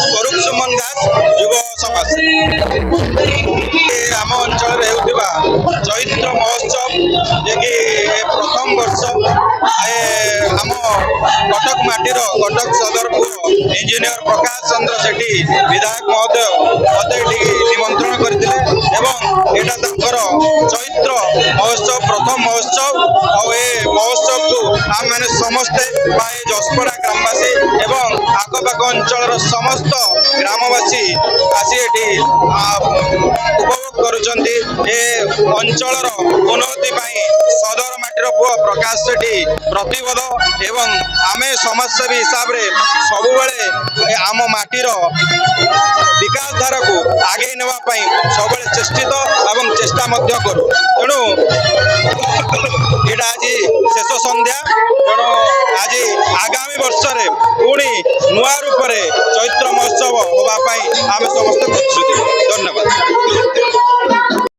स्वरूप सुमन दास युव समाज आम अंचल चैत्र महोत्सव जे कि प्रथम वर्ष आम कटक माटीर कटक सदरपुर इंजीनियर प्रकाश चंद्र सेठी विधायक महोदय मत निमंत्रण करते चैत्र महोत्सव प्रथम महोत्सव महोत्सव को आम मैंने समस्ते जसपड़ा ग्रामवासी एवं आखपाख अंचल समस्त ग्रामवासी आसी उपभोग करुँचे अंचल उन्नति सदर माटीर पुआ प्रकाश सेठी प्रतिबद्ध एवं आमे समाजसेवी हिसाब से सब आम माटीर विकास धारा को आगे नापी सब चेष्टित एवं चेष्टा करूँ तेणु यहाँ आज शेष संध्या तेणु आज आगामी वर्ष पुणी नुआ रूप चैत्र महोत्सव होगापाई आम समस्त